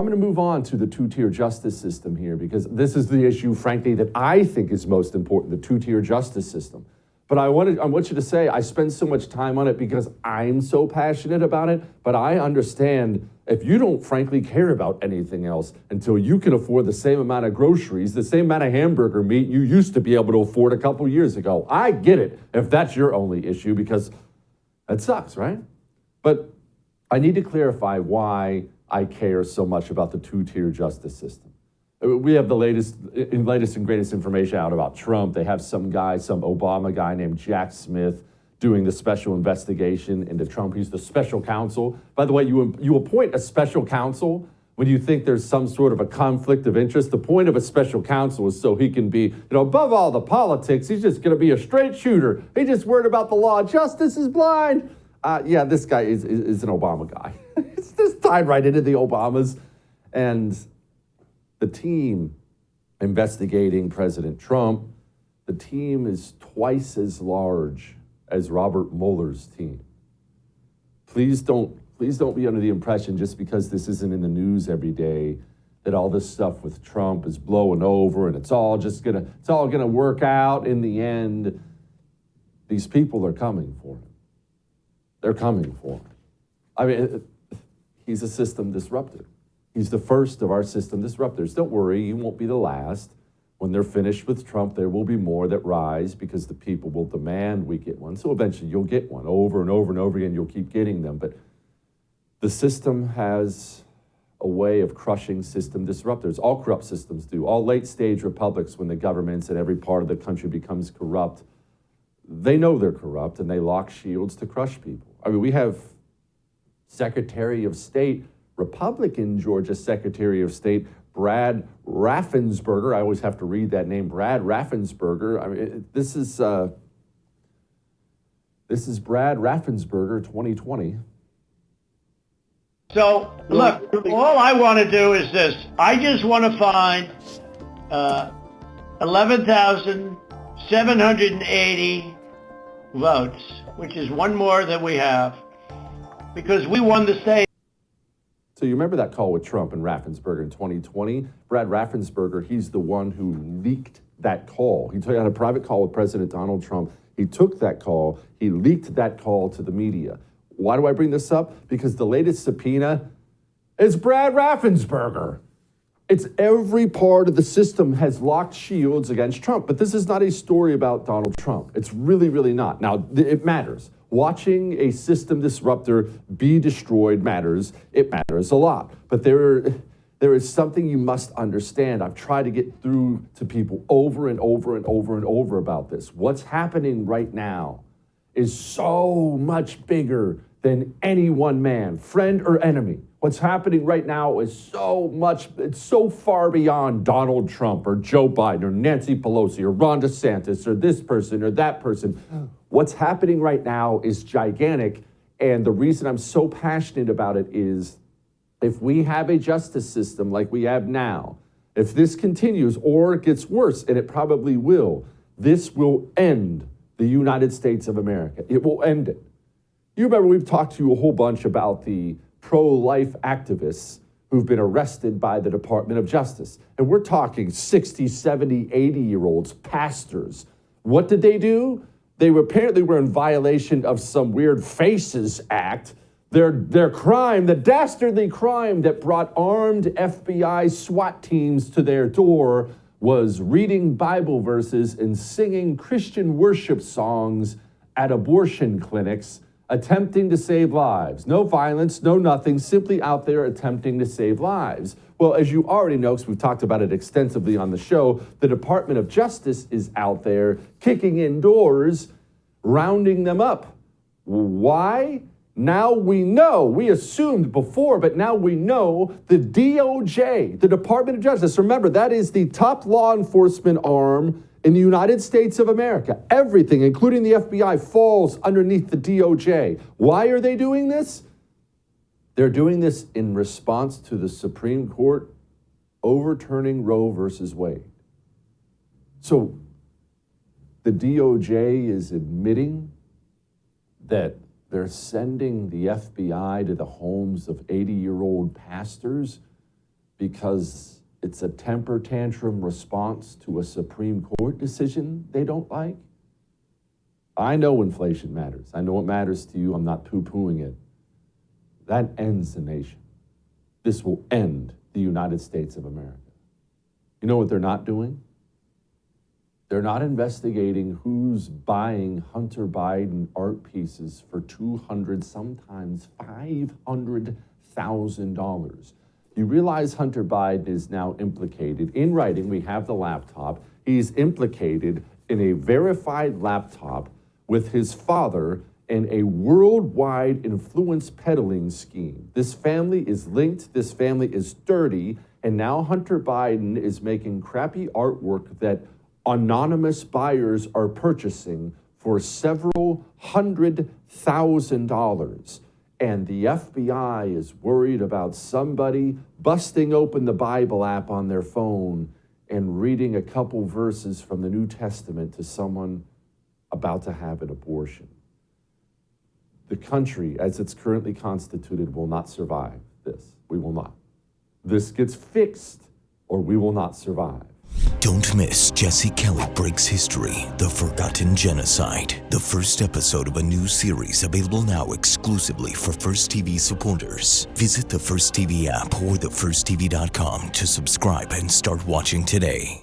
I'm going to move on to the two-tier justice system here because this is the issue, frankly, that I think is most important, the two-tier justice system. But I want you to say I spend so much time on it because I'm so passionate about it, but I understand if you don't frankly care about anything else until you can afford the same amount of groceries, the same amount of hamburger meat you used to be able to afford a couple years ago. I get it if that's your only issue because that sucks, right? But I need to clarify why I care so much about the two-tier justice system. We have the latest and greatest information out about Trump. They have some Obama guy named Jack Smith doing the special investigation into Trump. He's the special counsel. By the way, you appoint a special counsel when you think there's some sort of a conflict of interest. The point of a special counsel is so he can be, above all the politics, he's just going to be a straight shooter. He just worried about the law. Justice is blind. Yeah, this guy is an Obama guy. It's just tied right into the Obamas. And the team investigating President Trump, the team is twice as large as Robert Mueller's team. Please don't be under the impression just because this isn't in the news every day that all this stuff with Trump is blowing over and it's all gonna work out in the end. These people are coming for him. They're coming for him. I mean, he's a system disruptor. He's the first of our system disruptors. Don't worry, he won't be the last. When they're finished with Trump, there will be more that rise because the people will demand we get one. So eventually you'll get one over and over and over again. You'll keep getting them. But the system has a way of crushing system disruptors. All corrupt systems do. All late-stage republics, when the governments in every part of the country becomes corrupt, they know they're corrupt and they lock shields to crush people. I mean, we have Secretary of State, Republican Georgia Secretary of State, Brad Raffensperger. I always have to read that name, Brad Raffensperger. I mean, this is Brad Raffensperger 2020. So, look, all I want to do is this. I just want to find 11,780 votes, which is one more than we have, because we won the state. So you remember that call with Trump and Raffensperger in 2020? Brad Raffensperger, he's the one who leaked that call. He had a private call with President Donald Trump. He took that call. He leaked that call to the media. Why do I bring this up? Because the latest subpoena is Brad Raffensperger. It's every part of the system has locked shields against Trump. But this is not a story about Donald Trump. It's really, really not. Now, it matters. Watching a system disruptor be destroyed matters. It matters a lot. But there is something you must understand. I've tried to get through to people over and over and over and over about this. What's happening right now is so much bigger than any one man, friend or enemy. What's happening right now is it's so far beyond Donald Trump or Joe Biden or Nancy Pelosi or Ron DeSantis or this person or that person. What's happening right now is gigantic, and the reason I'm so passionate about it is if we have a justice system like we have now, if this continues or it gets worse, and it probably will, this will end the United States of America. It will end it. You remember we've talked to you a whole bunch about the pro-life activists who've been arrested by the Department of Justice. And we're talking 60, 70, 80-year-olds, pastors. What did they do? They apparently were in violation of some weird FACES Act. Their crime, the dastardly crime that brought armed FBI SWAT teams to their door, was reading Bible verses and singing Christian worship songs at abortion clinics, attempting to save lives. No violence, no nothing, simply out there attempting to save lives. Well, as you already know, because we've talked about it extensively on the show, the Department of Justice is out there kicking in doors, rounding them up. Why? Now we know, we assumed before, but now we know the DOJ, the Department of Justice, remember, that is the top law enforcement arm in the United States of America. Everything, including the FBI, falls underneath the DOJ. Why are they doing this? They're doing this in response to the Supreme Court overturning Roe versus Wade. So the DOJ is admitting that they're sending the FBI to the homes of 80-year-old pastors because it's a temper tantrum response to a Supreme Court decision they don't like? I know inflation matters. I know it matters to you. I'm not poo-pooing it. That ends the nation. This will end the United States of America. You know what they're not doing? They're not investigating who's buying Hunter Biden art pieces for $200, sometimes $500,000. You realize Hunter Biden is now implicated in writing. We have the laptop. He's implicated in a verified laptop with his father in a worldwide influence peddling scheme. This family is linked. This family is dirty. And now Hunter Biden is making crappy artwork that anonymous buyers are purchasing for several $100,000. And the FBI is worried about somebody busting open the Bible app on their phone and reading a couple verses from the New Testament to someone about to have an abortion. The country, as it's currently constituted, will not survive this. We will not. This gets fixed, or we will not survive. Don't miss Jesse Kelly Breaks History, The Forgotten Genocide, the first episode of a new series available now exclusively for First TV supporters. Visit the First TV app or thefirsttv.com to subscribe and start watching today.